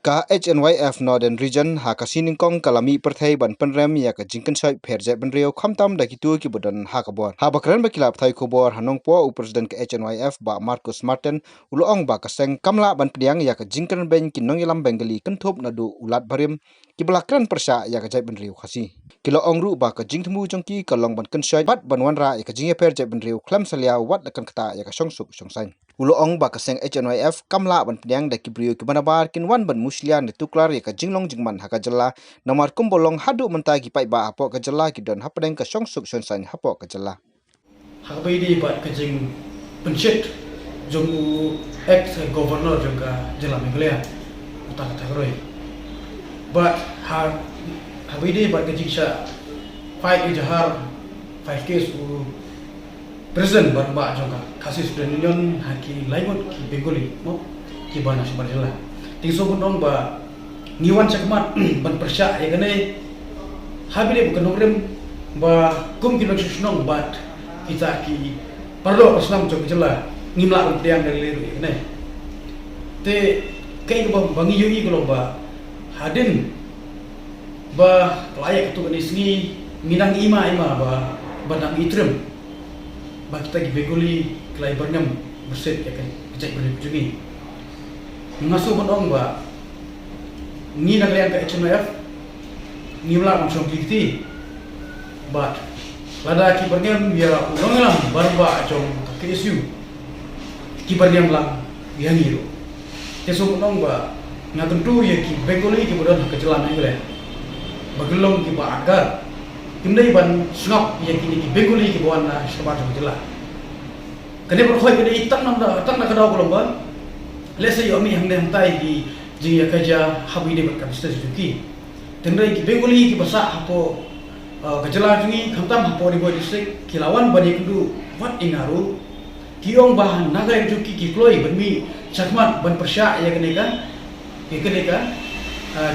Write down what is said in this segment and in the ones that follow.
Ka HNYF Northern Region ha kasiningkong kalami perthai ban penrem ya ka jingkan sai pherje benrio khamtam da kitu ki bodan ha kabor ha bakran ba kilap thai khobor hanong po president ka HNYF ba Marcus Martin uloong ba kaseng kamla ban pdiang ya ka jingkan ben kinong ilam bengali kenthop nadu ulat barim ki belakran persa ya ka jai benrio khasi kilo ongru ba ka jingthmu jongki kalong ban kensai bat banwanra ya ka jingye pherje benrio khlam salia wat lakan kata ya ka songsuk songsain uloong ba kaseng HNYF kamla ban pdiang da kibrio ki banabar kinwan ban muslian de tuklar ya ka jinglong jingman ha ka jalla namar kumbolong hadu mentagi pai ba apo ka jalla ki don hapdeng ka songsuk sonsan hapo ka jalla habai di bat ka jing pencet jong ex governor juga jalla Meghalaya utak tagroi but habai di bat ka jing sha fight ijahar 5 case present bar ba jonga kasis union haki laimot ki begoli mo ki bana sabar jalla tingso bunong ba niwan sakmat ban persya ya gane habile bukan nogrem ba kum ki nong bat kita ki perlu asnam jog jalla ngimla tiang dari leru ya gane te kai ba bangi yui kalau ba hadin ba layak tu gane singi minang ima ba banang itrem ba kita gi begoli kelai bernam berset ya kan kecek beri jungi ngaso bonong ba ni nagalian ka HNYF ni mla langsung kiti but lada ki bernam biara ulongalam barba jong ka isu ki bernam lang yang hiro teso bonong ba ngatentu ya ki begoli ki bodon ka jalan ngale bagelong ki ba agar kimdai ban snap ya kini ki begoli ki bawan na sabar jela kene berkhoi kene itak na kadau kolom ba lese yo mi hangde hantai di jing ya kaja habi de berkat bisnes juki tendai ki begoli ki basa hapo kajela jungi khamtam hapo di boy district kilawan bani kudu wat ingaru kiong bahan naga juki ki kloi benmi chakmat ban persya ya kene kan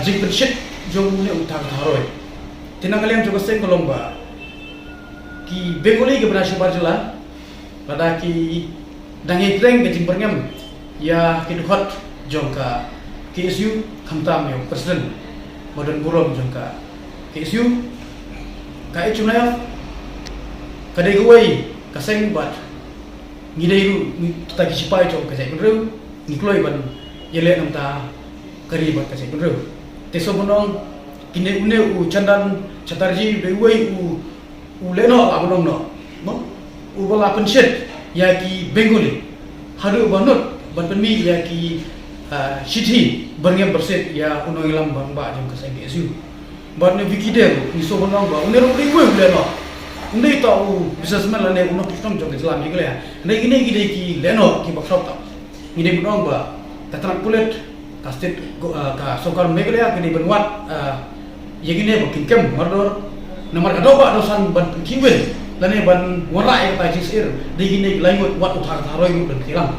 jing penshit jong ne utak tharoi tinang kalian juga seng kolomba ki begoli ke berasal barjela pada ki dangi kreng ke jimperngam ya ki dukhot jongka KSU khamtam yo presiden modern burom jongka KSU ka HNYF kadai guai kaseng bat ngidairu ta ki sipai jong ka sai benru nikloi ban yele namta kari bat ka sai benru teso bonong kini une chandan chatarji bewai leno abonong no bala pencet ya ki bengoli hadu banut banpenmi ya ki shiti berngem berset ya uno ilam bangba jong kasai KSU banne vikide ni so bonong ba unero riwe leno unde tau businessman lane uno kitong jong Islam igale ne gine gide ki leno ki baksop ta ngide bonong ba tatrak pulet kastet ka sokar Meghalaya kini benwat yegine bukin kem mardor namar kadoba dosan ban kiwen lane ban warai ta jisir digine laimut wat uthar tharoi mu dan kilam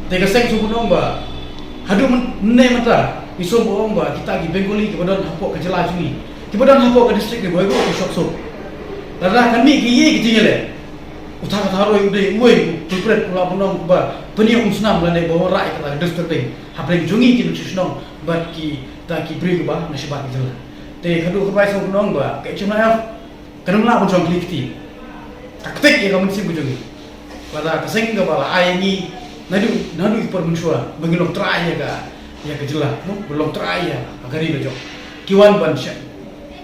tega seng subunong ba hadu ne mata iso boong ba kita gi bengoli ki badan hapo ka jela jungi ki badan hapo ka district ni boygo ki sok dara kan mi ki ye ki tingele uthar tharoi ude uoi pulpret pula bunong ba peni usnam lane ba warai ka district ding hapreng jungi ki nutritional bat ki ta ki brig ba nasibat jela te kadu kepai so nong ba ke HNYF kanung la bonjong klifti taktik ya kamu sim bujungi pada kaseng ga bala ai ni nadu per munsua bangilong trai ya ka jela no belum trai ya agari bejo kiwan ban sha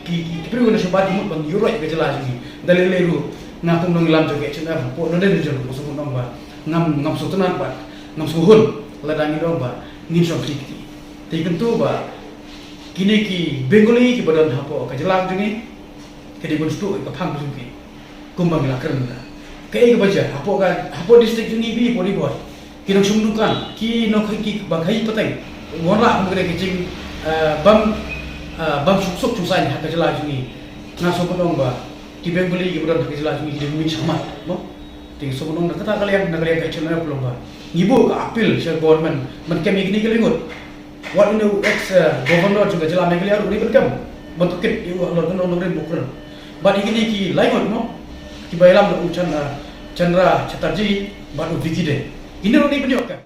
ki priu na shabati mut ban yuro ya ka jela jungi daleleru ngapung nong lam joge HNYF po no den jelo so nong ba ngam so tenan ba ngam so hun ladangi dong ba ngin so klifti te kentu ba kini ki bengoli ki badan hapo ka jelang jungi kedi bunstu ka phang jungi kumbang la kerna ke ke baja hapo district jungi bi poli boy ki nang sumdukan ki no ki bagai pateng wala mengre ki jing bam suk chusan ha ka jelang jungi na so bodong ba ki bengoli ki badan ka jelang jungi ki mi sama no ting so bodong kata kalian ka channel belum ba ngibu ka apil share government man kemi gini kelingut what in the ex governor juga jela Meghalaya uri berkam bentukit iu lor kan nongren bukur but ini ki laingot no ki bailam do Chandra Chatterjee batu vikide ini roni penyok